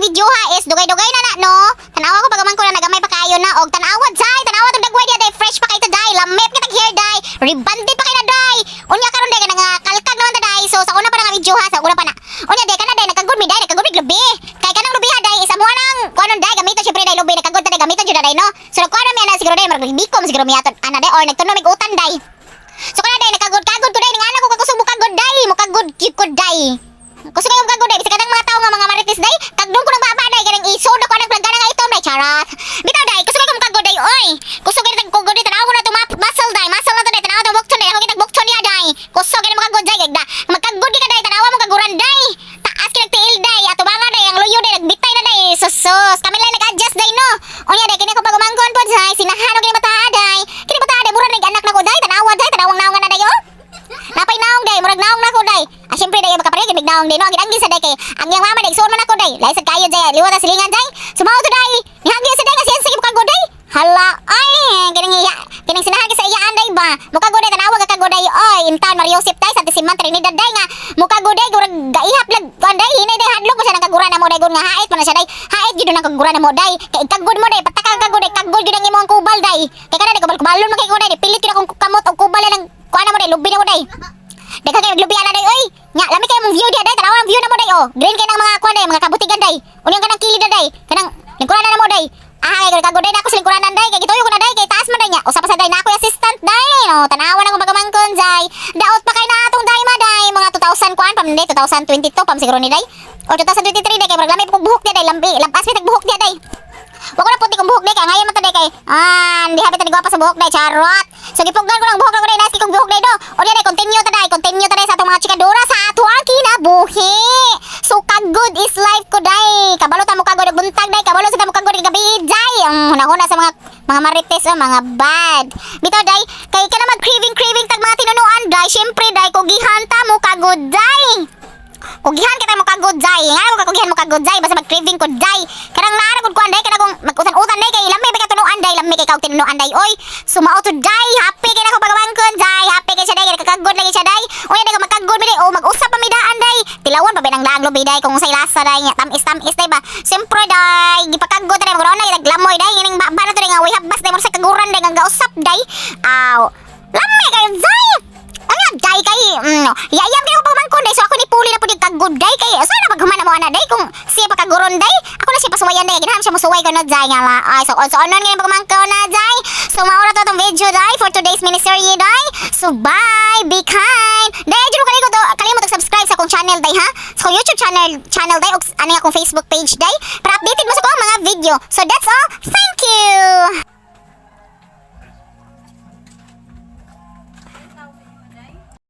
mga video ha is dugay-dugay na no. Tanawa ko pagaman ko na nagamay pa kayo na og tanawad say, tanawad og dagway dia day fresh pa kay ta day, lamip kita hair day, ribanded pa kay na day. Unya karon day nga kalkag naman ta day. So sa una pa nga video ha, sa una pa na. Unya day kana day nagkagud mi day, nagkagud mi lubi. Kay kanang lubi ha day isa mo nang kuanon day gamiton syempre day lubi nagkagud ta day gamiton jud day no. So kuano mi ana siguro day magbikom siguro mi aton ana day or nagtunom mig utan day. So kana day nagkagud-kagud ko day ngana ko kakusog mukagod day, mukagud kikod day. Kusog kay mukagod day, bisa kadang mga tao nga mga marites day, kagdong ko nang baba day kanang isodo ko nang plagana nga itom day charat. Bitaw day, kusog kay mukagod day oy. Kusog kay tagkugod day tanaw ko na to muscle day, muscle na to day tanaw to bukton day, ako kitag bukton dia day. Kusog kay mukagod day gagda. Magkagod di ka day tanawa mo kaguran day. Taas kay nagtiil day, ato banga day ang luyo day nagbitay na day. Sus, kami lang nag-adjust day no. Unya day kini ko pagumangkon pod day, sinahan og kini bataha day. Kini bataha day mura nig anak nako day, tanawa day, tanawang naong na day oh. Napay naong day, murag naong nako day. Syempre day makapareha gid naong day no, agid sa day kay ang yang mama day suon man ako day. Lahi sad kayo day, liwat sa silingan day. Sumaw to day. Nihagya sa day kasi sige mukagod day. Hala, ay kining sinahan sa iyaan day ba. Mukagod day tanawag ka kagod day. Oy, intan Mario Josep day sa Tisiman Trinidad day nga mukagod day gurag gaihap lag kuan day hinay day hadlok pa siya nang kaguran na mo day gon nga hait pa na siya day. Hait gid nang kaguran na mo day. Kay kagod mo day patakag kagod day, kagod gid ang imong kubal day. Kay kada day kubal-kubalon man kay ko day, pilit gid akong kamot og kubal lang kuan na mo day, lubi na mo day. Deka kay lubi ana day oy. Nya lami kay mong view dia day, tanaw ang view na mo day oh. Green kay nang mga kuan day, mga kabutigan day. Unyang kanang kilid na day. Kanang lingkuran na mo day. Ah, kay kagod day na ako sa lingkuran day. Kay gituyo ko na day kay taas man day nya. Usa pa sa day na ako assistant day. No, tanawan ako pagamangkon day. Daot pa kay na atong day maday mga 2000 kuan pam day 2022 pam siguro ni day. O 2023 day kay programa ko buhok dia day lambi. Lampas mi tagbuhok dia day. Wako na puti kong buhok day kay ngayon man ta day kay. Hindi habi ta ni gwapa sa buhok day charot. So gipugdan ko lang buhok ko day nasi kong buhok day do. O day continue ta day sa atong mga chikadura sa ato ang kinabuhi. So kagod is life ko day. Kabalo ta mo kagod og buntag day, kabalo sa ta mo kagod gabi day. Hunahuna sa mga marites o mga bad. Bitaw day kay kana mag craving tag mga tinunuan day. Syempre day kugihan ta mo kagod day. Kugihan kita mo kagod day. Nga mo kugihan mo kagod day basta mag-craving ko day. Kanang naara gud kuan day kana kung mag-utan-utan day kay lami ka tinuan day, lami kay kag tinuan day. Oy, sumao to day. Happy kay nako pagawangkon day. Happy kay siya day kay kagod lagi siya day. Unya day kag magkagod mi day. O mag-usap pa mi daan day. Tilawan pa binang laag lobi day kung say lasa day nya tamis day ba. Siyempre day gipakagod day magron day naglamoy day ngining ba na to day nga way habas day mo sa kaguran day nga gausap day. Aw. Lami kay day. Ano day kay yayam kay ko pagmangkon day so ako ni puli na pud kagod day kay sana paghuman na mo ana day kung siya pa kaguron day ako na siya pasuwayan day ginahan siya musuway ko na day nga la ay so also onon nga pagmangkon na day so maura to tong video day for today's miniserie day so bye be kind day jud kalimot subscribe sa akong channel day ha sa akong YouTube channel day ug ani akong Facebook page day para updated mo sa akong mga video so that's all thank you.